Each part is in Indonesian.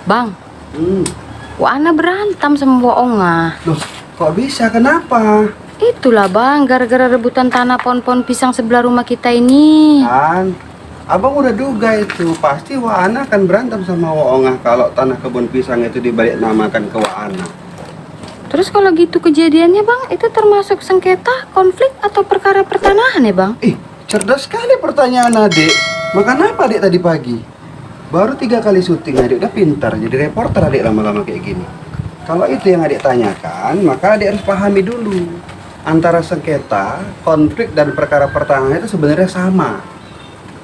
Bang, Hmm. Ana berantem sama Onga. Loh, kok bisa? Kenapa? Itulah bang, gara-gara rebutan tanah pohon-pohon pisang sebelah rumah kita ini. Kan, abang udah duga itu. Pasti Waana akan berantem sama Waongah kalau tanah kebun pisang itu dibalik namakan ke Waana. Terus kalau gitu kejadiannya bang, itu termasuk sengketa, konflik, atau perkara pertanahan ya bang? Ih, cerdas sekali pertanyaan adik. Makan apa adik tadi pagi? Baru 3 kali syuting adik, udah pintar jadi reporter adik lama-lama kayak gini. Kalau itu yang adik tanyakan, maka adik harus pahami dulu. Antara sengketa, konflik, dan perkara pertanahan itu sebenarnya sama.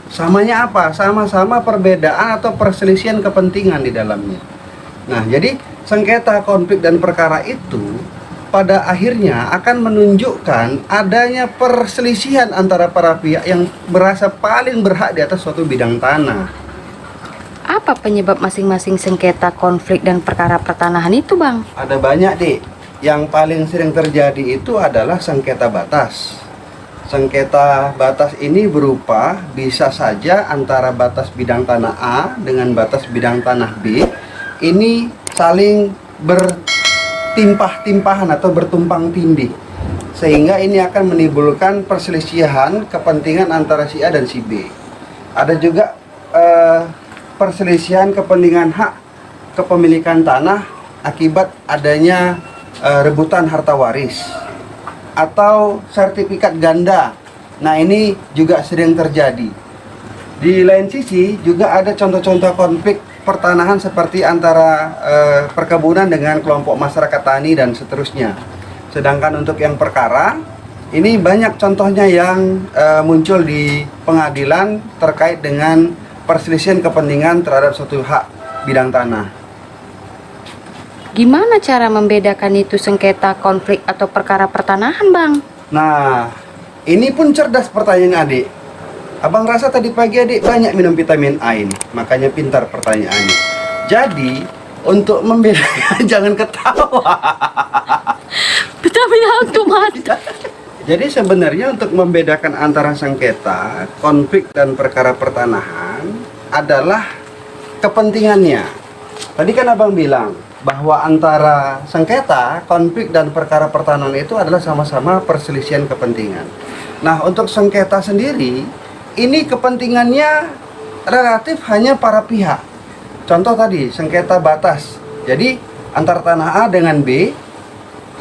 Samanya apa? Sama-sama perbedaan atau perselisihan kepentingan di dalamnya. Nah, jadi sengketa, konflik, dan perkara itu pada akhirnya akan menunjukkan adanya perselisihan antara para pihak yang merasa paling berhak di atas suatu bidang tanah. Apa penyebab masing-masing sengketa, konflik, dan perkara pertanahan itu bang? Ada banyak, Dik. Yang paling sering terjadi itu adalah sengketa batas. Sengketa batas ini berupa bisa saja antara batas bidang tanah A dengan batas bidang tanah B. Ini saling bertimpah-timpahan atau bertumpang tindih. Sehingga ini akan menimbulkan perselisihan kepentingan antara si A dan si B. Ada juga perselisihan kepentingan hak kepemilikan tanah akibat adanya rebutan harta waris atau sertifikat ganda. Nah, ini juga sering terjadi. Di lain sisi juga ada contoh-contoh konflik pertanahan seperti antara perkebunan dengan kelompok masyarakat tani dan seterusnya. Sedangkan untuk yang perkara, ini banyak contohnya yang muncul di pengadilan terkait dengan perselisihan kepentingan terhadap suatu hak bidang tanah. Gimana cara membedakan itu sengketa, konflik, atau perkara pertanahan bang? Nah, ini pun cerdas pertanyaan adik. Abang rasa tadi pagi adik banyak minum vitamin A ini, makanya pintar pertanyaannya. Jadi, untuk membedakan jangan ketawa. Vitamin A untuk mata. Jadi sebenarnya untuk membedakan antara sengketa, konflik, dan perkara pertanahan adalah kepentingannya. Tadi kan abang bilang bahwa antara sengketa, konflik, dan perkara pertanahan itu adalah sama-sama perselisihan kepentingan. Nah, untuk sengketa sendiri, ini kepentingannya relatif hanya para pihak. Contoh tadi, sengketa batas. Jadi, antara tanah A dengan B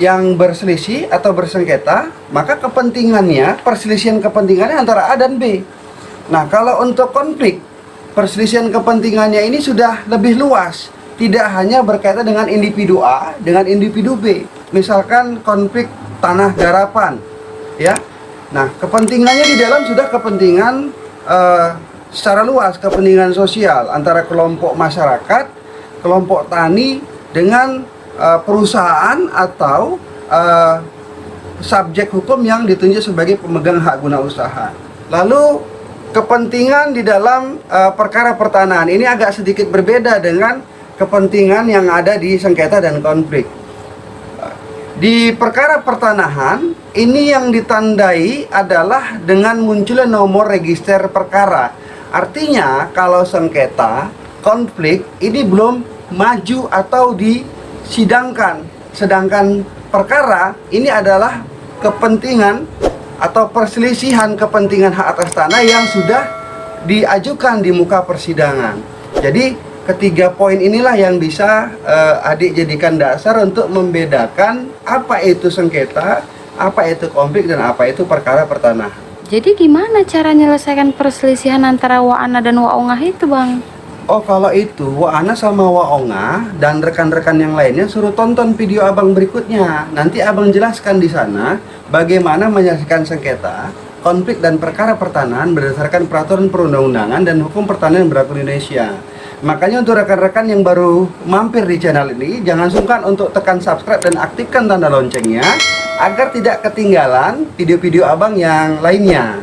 yang berselisih atau bersengketa, maka kepentingannya, perselisihan kepentingannya antara A dan B. Nah, kalau untuk konflik, perselisihan kepentingannya ini sudah lebih luas, tidak hanya berkaitan dengan individu A dengan individu B. Misalkan konflik tanah garapan, ya. Nah, kepentingannya di dalam sudah kepentingan secara luas, kepentingan sosial antara kelompok masyarakat, kelompok tani dengan perusahaan atau subjek hukum yang ditunjuk sebagai pemegang hak guna usaha. Lalu kepentingan di dalam perkara pertanahan ini agak sedikit berbeda dengan kepentingan yang ada di sengketa dan konflik. Di perkara pertanahan ini yang ditandai adalah dengan munculnya nomor register perkara. Artinya kalau sengketa, konflik ini belum maju atau disidangkan. Sedangkan perkara ini adalah kepentingan atau perselisihan kepentingan hak atas tanah yang sudah diajukan di muka persidangan. Jadi ketiga poin inilah yang bisa adik jadikan dasar untuk membedakan apa itu sengketa, apa itu konflik, dan apa itu perkara pertanahan. Jadi gimana cara menyelesaikan perselisihan antara Waana dan Waongah itu bang? Oh, kalau itu Waana sama Waongah dan rekan-rekan yang lainnya suruh tonton video abang berikutnya. Nanti abang jelaskan di sana bagaimana menyelesaikan sengketa, konflik, dan perkara pertanahan berdasarkan peraturan perundang-undangan dan hukum pertanahan yang berlaku di Indonesia. Makanya untuk rekan-rekan yang baru mampir di channel ini, jangan sungkan untuk tekan subscribe dan aktifkan tanda loncengnya agar tidak ketinggalan video-video abang yang lainnya.